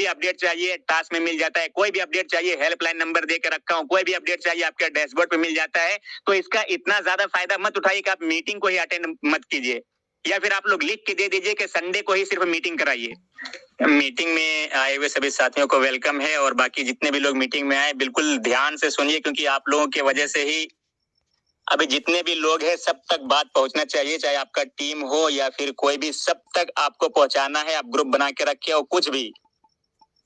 भी अपडेट चाहिए टास्क में मिल जाता है, कोई भी अपडेट चाहिए हेल्पलाइन नंबर दे के रखा हूं, कोई भी अपडेट चाहिए आपके डैशबोर्ड पे मिल जाता है। तो इसका इतना ज्यादा फायदा मत उठाइए कि आप मीटिंग को ही अटेंड मत कीजिए, या फिर आप लोग लिख के दे दीजिए कि संडे को ही सिर्फ मीटिंग कराइए। मीटिंग में आए हुए सभी साथियों को वेलकम है, और बाकी जितने भी लोग मीटिंग में आए बिल्कुल ध्यान से सुनिए, क्योंकि आप लोगों की वजह से ही अभी जितने भी लोग हैं सब तक बात पहुंचना चाहिए, चाहे आपका टीम हो या फिर कोई भी, सब तक आपको पहुंचाना है। आप ग्रुप बना के रखे हो, कुछ भी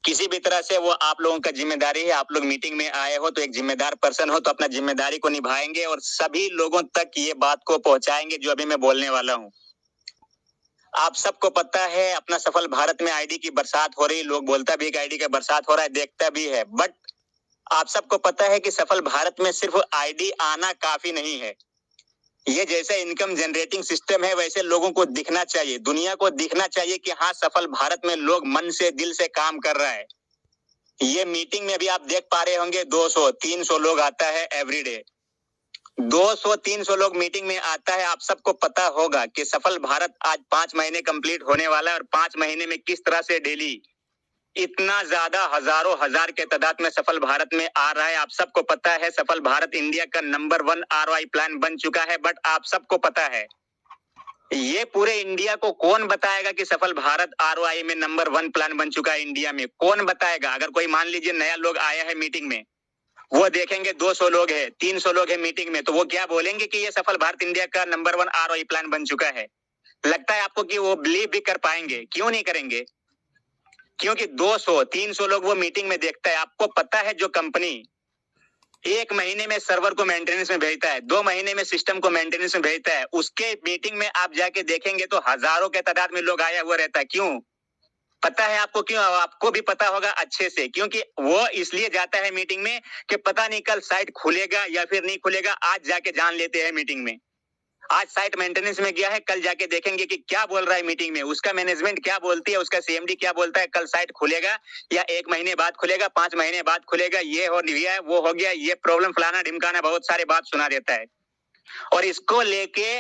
किसी भी तरह से वो आप लोगों का जिम्मेदारी है। आप लोग मीटिंग में आए हो तो एक जिम्मेदार पर्सन हो, तो अपना जिम्मेदारी को निभाएंगे और सभी लोगों तक ये बात को पहुंचाएंगे जो अभी मैं बोलने वाला हूँ। आप सबको पता है अपना सफल भारत में आईडी की बरसात हो रही, लोग बोलता भी है कि आईडी का बरसात हो रहा है, देखता भी है, बट आप सबको पता है कि सफल भारत में सिर्फ आईडी आना काफी नहीं है। ये जैसे इनकम जनरेटिंग सिस्टम है वैसे लोगों को दिखना चाहिए, दुनिया को दिखना चाहिए कि हाँ सफल भारत में लोग मन से दिल से काम कर रहा है। ये मीटिंग में भी आप देख पा रहे होंगे 200-300 लोग आता है एवरीडे, 200-300 लोग मीटिंग में आता है। आप सबको पता होगा कि सफल भारत आज 5 महीने कंप्लीट होने वाला है, और 5 महीने में किस तरह से डेली इतना ज्यादा हजारों हजार के तादाद में सफल भारत में आ रहा है। आप सबको पता है सफल भारत इंडिया का नंबर 1 ROI प्लान बन चुका है, बट आप सबको पता है ये पूरे इंडिया को कौन बताएगा कि सफल भारत ROI में नंबर 1 प्लान बन चुका है इंडिया में? कौन बताएगा? अगर कोई मान लीजिए नया लोग आया है मीटिंग में, वो देखेंगे 200 लोग है, 300 लोग है मीटिंग में, तो वो क्या बोलेंगे कि ये सफल भारत इंडिया का नंबर 1 ROI प्लान बन चुका है? लगता है आपको कि वो बिलीव भी कर पाएंगे? क्यों नहीं करेंगे? क्योंकि 200-300 लोग वो मीटिंग में देखता है। आपको पता है जो कंपनी 1 महीने में सर्वर को मेंटेनेंस में भेजता है, 2 महीने में सिस्टम को मेंटेनेंस में भेजता है, उसके मीटिंग में आप जाके देखेंगे तो हजारों के तादाद में लोग आया हुआ रहता है। क्यों? पता है आपको क्यों? आपको भी पता होगा अच्छे से, क्योंकि वो इसलिए जाता है मीटिंग में कि पता नहीं कल साइट खुलेगा या फिर नहीं खुलेगा, आज जाके जान लेते हैं मीटिंग में। आज साइट मेंटेनेंस में गया है, कल जाके देखेंगे कि क्या बोल रहा है मीटिंग में, उसका मैनेजमेंट क्या बोलती है, उसका सीएमडी क्या बोलता है, कल साइट खुलेगा या 1 महीने बाद खुलेगा, 5 महीने बाद खुलेगा, ये हो गया वो हो गया, ये प्रॉब्लम फलाना ढिमकाना, बहुत सारे बात सुना देता है। और इसको लेके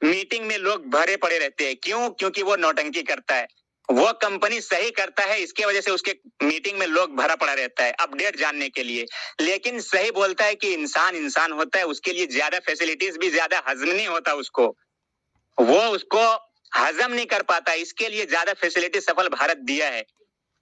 मीटिंग में लोग भरे पड़े रहते हैं। क्यों? क्योंकि वो नौटंकी करता है, वो कंपनी सही करता है, इसके वजह से उसके मीटिंग में लोग भरा पड़ा रहता है अपडेट जानने के लिए। लेकिन सही बोलता है कि इंसान इंसान होता है, उसके लिए ज्यादा फैसिलिटीज भी ज्यादा हजम नहीं होता, वो उसको हजम नहीं कर पाता, इसके लिए ज्यादा फैसिलिटी सफल भारत दिया है।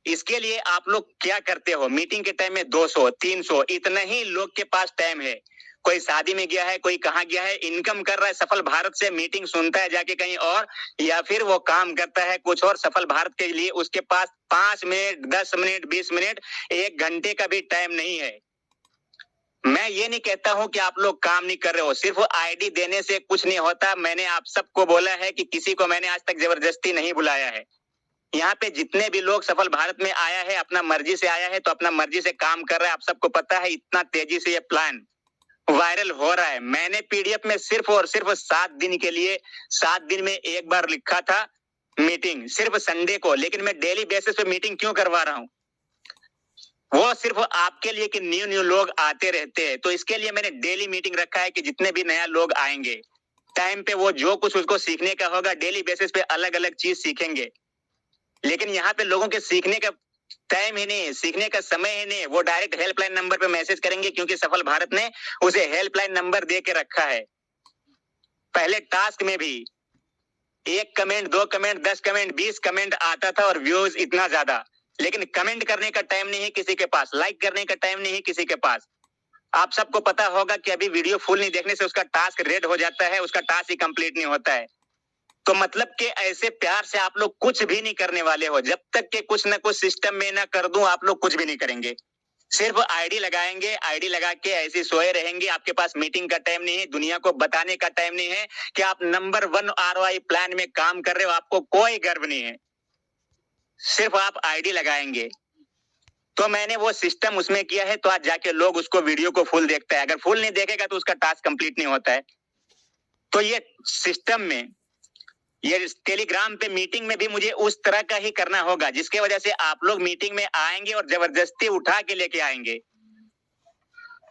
इसके लिए आप लोग क्या करते हो? मीटिंग के टाइम में 200-300 इतना ही लोग के पास टाइम है, कोई शादी में गया है, कोई कहाँ गया है, इनकम कर रहा है सफल भारत से, मीटिंग सुनता है जाके कहीं और, या फिर वो काम करता है कुछ और सफल भारत के लिए, उसके पास 5 मिनट 10 मिनट 20 मिनट 1 घंटे का भी टाइम नहीं है। मैं ये नहीं कहता हूं कि आप लोग काम नहीं कर रहे हो, सिर्फ आईडी देने से कुछ नहीं होता। मैंने आप सबको बोला है कि किसी को मैंने आज तक जबरदस्ती नहीं बुलाया है। यहाँ पे जितने भी लोग सफल भारत में आया है अपना मर्जी से आया है, तो अपना मर्जी से काम कर रहा है। आप सबको पता है इतना तेजी से ये प्लान वायरल हो रहा है। मैंने पीडीएफ में सिर्फ और सिर्फ 7 दिन के लिए 7 दिन में एक बार लिखा था मीटिंग, सिर्फ संडे को, लेकिन मैं डेली बेसिस पे मीटिंग क्यों करवा रहा हूं? वो सिर्फ आपके लिए कि न्यू लोग आते रहते हैं, तो इसके लिए मैंने डेली मीटिंग रखा है कि जितने भी नया लोग आएंगे टाइम पे वो जो कुछ उसको सीखने का होगा डेली बेसिस पे अलग अलग चीज सीखेंगे। लेकिन यहाँ पे लोगों के सीखने का टाइम ही नहीं, सीखने का समय ही नहीं, वो डायरेक्ट हेल्पलाइन नंबर पे मैसेज करेंगे, क्योंकि सफल भारत ने उसे हेल्पलाइन नंबर दे के रखा है। पहले टास्क में भी 1 कमेंट 2 कमेंट 10 कमेंट 20 कमेंट आता था और व्यूज इतना ज्यादा, लेकिन कमेंट करने का टाइम नहीं है किसी के पास, लाइक करने का टाइम नहीं है किसी के पास। आप सबको पता होगा कि अभी वीडियो फुल नहीं देखने से उसका टास्क रेड हो जाता है, उसका टास्क ही कंप्लीट नहीं होता है। तो मतलब कि ऐसे प्यार से आप लोग कुछ भी नहीं करने वाले हो, जब तक के कुछ ना कुछ सिस्टम में ना कर दूं आप लोग कुछ भी नहीं करेंगे। सिर्फ आईडी लगाएंगे, आईडी लगा के ऐसे सोए रहेंगे। आपके पास मीटिंग का टाइम नहीं है, दुनिया को बताने का टाइम नहीं है कि आप नंबर 1 ROI प्लान में काम कर रहे हो, आपको कोई गर्व नहीं है, सिर्फ आप आईडी लगाएंगे। तो मैंने वो सिस्टम उसमें किया है, तो आज जाके लोग उसको वीडियो को फुल देखता है, अगर फुल नहीं देखेगा तो उसका टास्क कंप्लीट नहीं होता है। तो ये सिस्टम में, ये टेलीग्राम पे मीटिंग में भी मुझे उस तरह का ही करना होगा, जिसके वजह से आप लोग मीटिंग में आएंगे और जबरदस्ती उठा के लेके आएंगे।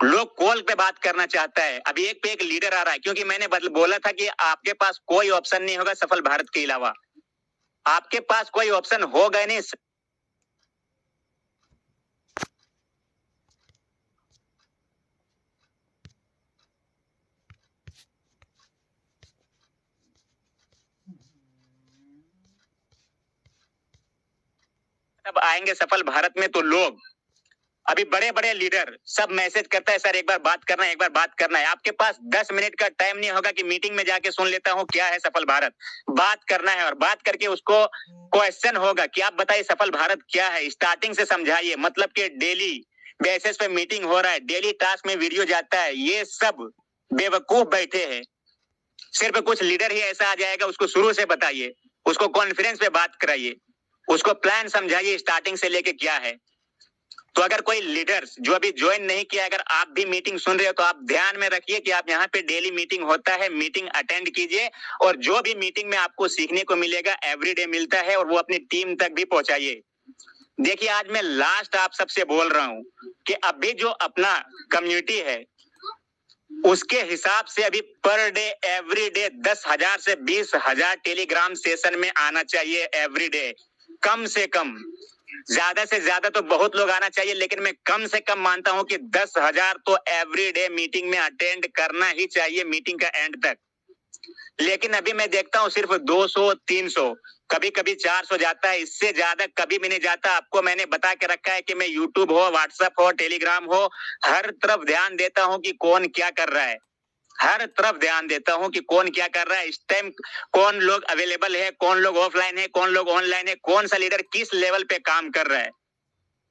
लोग कॉल पे बात करना चाहता है, अभी एक पे एक लीडर आ रहा है, क्योंकि मैंने बोला था कि आपके पास कोई ऑप्शन नहीं होगा सफल भारत के अलावा, आपके पास कोई ऑप्शन होगा नहीं। तब आएंगे सफल भारत में तो लोग अभी बड़े बड़े लीडर सब मैसेज करता है, सर एक बार बात करना है, एक बार बात करना है। आपके पास 10 मिनट का टाइम नहीं होगा कि मीटिंग में जाके सुन लेता हूँ क्या है सफल भारत। बात करना है और बात करके उसको क्वेश्चन होगा कि आप बताइए सफल भारत क्या है, स्टार्टिंग से समझाइए। मतलब कि डेली बेसिस पे मीटिंग हो रहा है, डेली टास्क में वीडियो जाता है, ये सब बेवकूफ बैठे हैं। सिर्फ कुछ लीडर ही ऐसा आ जाएगा, उसको शुरू से बताइए, उसको कॉन्फ्रेंस पे बात कराइए, उसको प्लान समझाइए स्टार्टिंग से लेके क्या है। तो अगर कोई लीडर्स जो अभी ज्वाइन नहीं किया, अगर आप भी मीटिंग सुन रहे हो तो आप ध्यान में रखिए कि आप यहाँ पे डेली मीटिंग होता है, मीटिंग अटेंड कीजिए और जो भी मीटिंग में आपको सीखने को मिलेगा एवरीडे मिलता है और वो अपनी टीम तक भी पहुंचाइए। देखिए आज मैं लास्ट आप सबसे बोल रहा हूं कि अभी जो अपना कम्युनिटी है उसके हिसाब से अभी पर डे एवरीडे 10,000 से 20,000 टेलीग्राम सेशन में आना चाहिए एवरीडे, कम से कम। ज्यादा से ज्यादा तो बहुत लोग आना चाहिए, लेकिन मैं कम से कम मानता हूं कि 10,000 तो एवरीडे मीटिंग में अटेंड करना ही चाहिए मीटिंग का एंड तक। लेकिन अभी मैं देखता हूं सिर्फ 200, 300, कभी कभी 400 जाता है, इससे ज्यादा कभी भी नहीं जाता। आपको मैंने बता के रखा है कि मैं यूट्यूब हो, व्हाट्सएप हो, टेलीग्राम हो, हर तरफ ध्यान देता हूं कि कौन क्या कर रहा है, हर तरफ ध्यान देता हूं कि कौन क्या कर रहा है, इस टाइम कौन लोग अवेलेबल है, कौन लोग ऑफलाइन है, कौन लोग ऑनलाइन है, कौन सा लीडर किस लेवल पे काम कर रहा है।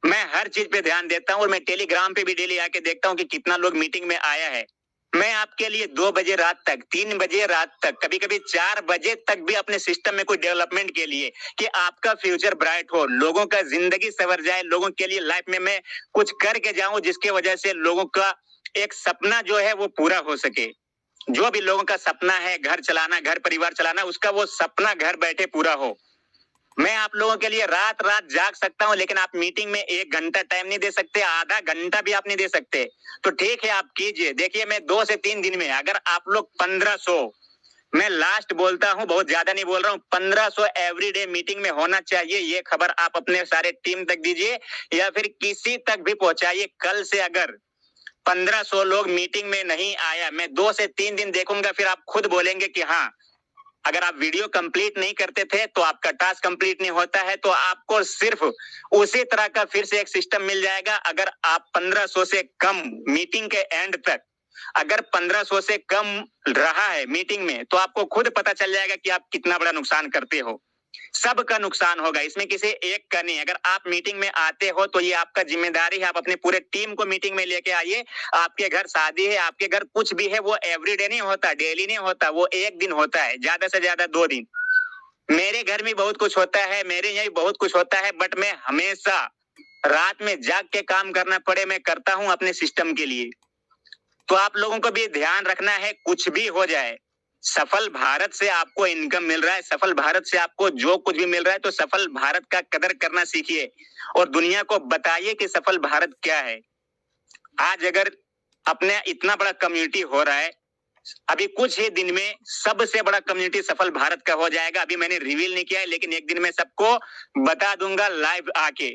मैं हर चीज पे ध्यान देता हूं और मैं टेलीग्राम पे भी डेली आके देखता हूं कि कितना लोग मीटिंग में आया है। मैं आपके लिए 2 बजे रात तक, 3 बजे रात तक, कभी कभी 4 बजे तक भी अपने सिस्टम में कोई डेवलपमेंट के लिए कि आपका फ्यूचर ब्राइट हो, लोगों का जिंदगी सवर जाए, लोगों के लिए लाइफ में मैं कुछ करके जाऊं जिसके वजह से लोगों का एक सपना जो है वो पूरा हो सके। जो भी लोगों का सपना है घर चलाना, घर परिवार चलाना, उसका वो सपना घर बैठे पूरा हो। मैं आप लोगों के लिए रात रात जाग सकता हूं, लेकिन आप मीटिंग में 1 घंटा टाइम नहीं दे सकते, आधा घंटा भी आप नहीं दे सकते। तो ठीक है आप कीजिए। देखिए मैं 2 से 3 दिन में अगर आप लोग 1500, मैं लास्ट बोलता हूं, बहुत ज्यादा नहीं बोल रहा हूं, 1500 एवरीडे मीटिंग में होना चाहिए। ये खबर आप अपने सारे टीम तक दीजिए या फिर किसी तक भी पहुंचाइए। कल से अगर 1500 लोग मीटिंग में नहीं आया, मैं 2 से 3 दिन देखूंगा, फिर आप खुद बोलेंगे कि हाँ, अगर आप वीडियो कंप्लीट नहीं करते थे तो आपका टास्क कंप्लीट नहीं होता है, तो आपको सिर्फ उसी तरह का फिर से एक सिस्टम मिल जाएगा। अगर आप 1500 से कम मीटिंग के एंड तक, अगर 1500 से कम रहा है मीटिंग में, तो आपको खुद पता चल जाएगा कि आप कितना बड़ा नुकसान करते हो। सबका नुकसान होगा, इसमें किसी एक का नहीं। अगर आप मीटिंग में आते हो तो ये आपका जिम्मेदारी है, आप अपने पूरे टीम को मीटिंग में लेके आइए। आपके घर शादी है, आपके घर कुछ भी है, वो एवरीडे नहीं होता, डेली नहीं होता, वो एक दिन होता है, ज्यादा से ज्यादा 2 दिन। मेरे घर में बहुत कुछ होता है, मेरे यहाँ बहुत कुछ होता है, बट मैं हमेशा रात में जाग के काम करना पड़े मैं करता हूं अपने सिस्टम के लिए। तो आप लोगों को भी ध्यान रखना है, कुछ भी हो जाए, सफल भारत से आपको इनकम मिल रहा है, सफल भारत से आपको जो कुछ भी मिल रहा है, तो सफल भारत का कदर करना सीखिए और दुनिया को बताइए कि सफल भारत क्या है। आज अगर अपने इतना बड़ा कम्युनिटी हो रहा है, अभी कुछ ही दिन में सबसे बड़ा कम्युनिटी सफल भारत का हो जाएगा। अभी मैंने रिवील नहीं किया है, लेकिन एक दिन में सबको बता दूंगा लाइव आके।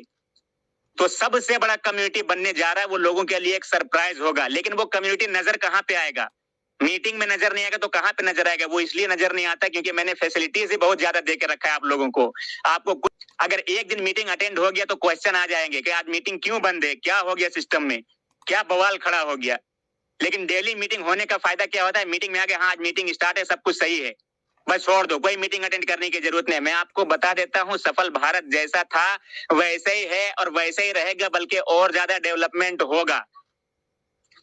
तो सबसे बड़ा कम्युनिटी बनने जा रहा है, वो लोगों के लिए एक सरप्राइज होगा। लेकिन वो कम्युनिटी नजर कहां पे आएगा? मीटिंग में नजर नहीं आएगा तो कहां पे नजर आएगा? वो इसलिए नजर नहीं आता क्योंकि मैंने फैसिलिटीज ही बहुत ज्यादा दे के रखा है आप लोगों को। आपको अगर एक दिन मीटिंग अटेंड हो गया तो क्वेश्चन आ जाएंगे कि आज मीटिंग क्यों बंद है, क्या हो गया सिस्टम में, क्या बवाल खड़ा हो गया। लेकिन डेली मीटिंग होने का फायदा क्या होता है? मीटिंग में आगे हाँ आज मीटिंग स्टार्ट है, सब कुछ सही है, बस छोड़ दो, कोई मीटिंग अटेंड करने की जरूरत नहीं। मैं आपको बता देता हूं, सफल भारत जैसा था वैसे ही है और वैसे ही रहेगा, बल्कि और ज्यादा डेवलपमेंट होगा।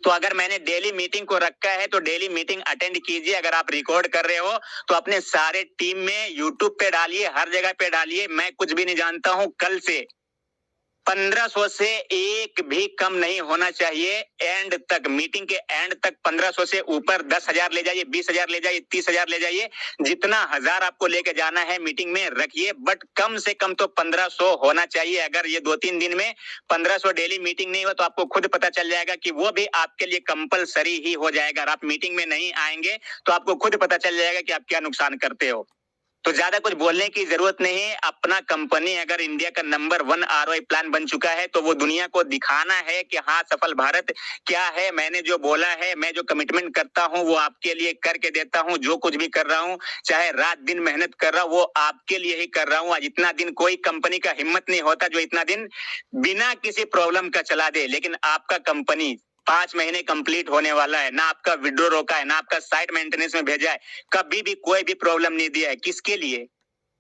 तो अगर मैंने डेली मीटिंग को रखा है तो डेली मीटिंग अटेंड कीजिए। अगर आप रिकॉर्ड कर रहे हो तो अपने सारे टीम में यूट्यूब पे डालिए, हर जगह पे डालिए। मैं कुछ भी नहीं जानता हूं, कल से 1500 से एक भी कम नहीं होना चाहिए एंड तक, मीटिंग के एंड तक 1500 से ऊपर 10,000 ले जाइए, 20,000 ले जाइए, 30,000 ले जाइए, जितना हजार आपको लेके जाना है मीटिंग में रखिए, बट कम से कम तो 1500 होना चाहिए। अगर ये 2-3 दिन में 1500 डेली मीटिंग नहीं हुआ तो आपको खुद पता चल जाएगा कि वो भी आपके लिए कंपलसरी ही हो जाएगा। अगर आप मीटिंग में नहीं आएंगे तो आपको खुद पता चल जाएगा कि आप क्या नुकसान करते हो। तो ज्यादा कुछ बोलने की जरूरत नहीं है। अपना कंपनी अगर इंडिया का नंबर 1 ROI प्लान बन चुका है तो वो दुनिया को दिखाना है कि हाँ सफल भारत क्या है। मैंने जो बोला है, मैं जो कमिटमेंट करता हूँ वो आपके लिए करके देता हूँ। जो कुछ भी कर रहा हूँ, चाहे रात दिन मेहनत कर रहा हूँ, वो आपके लिए ही कर रहा हूँ। आज इतना दिन कोई कंपनी का हिम्मत नहीं होता जो इतना दिन बिना किसी प्रॉब्लम का चला दे, लेकिन आपका कंपनी 5 महीने कंप्लीट होने वाला है, ना आपका विड्रो रोका है, ना आपका साइट मेंटेनेंस में भेजा है, कभी भी कोई भी प्रॉब्लम नहीं दिया है। किसके लिए?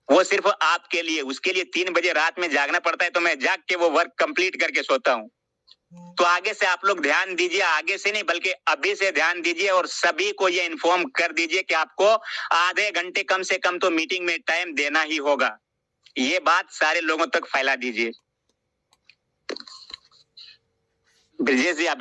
वो सिर्फ आपके लिए। उसके लिए 3 बजे रात में जागना पड़ता है, तो मैं जाग के वो वर्क कंप्लीट करके सोता हूँ। तो आगे से आप लोग ध्यान दीजिए, आगे से नहीं बल्कि अभी से ध्यान दीजिए और सभी को ये इन्फॉर्म कर दीजिए कि आपको आधे घंटे कम से कम तो मीटिंग में टाइम देना ही होगा। ये बात सारे लोगों तक फैला दीजिए। ब्रिजेश जी आप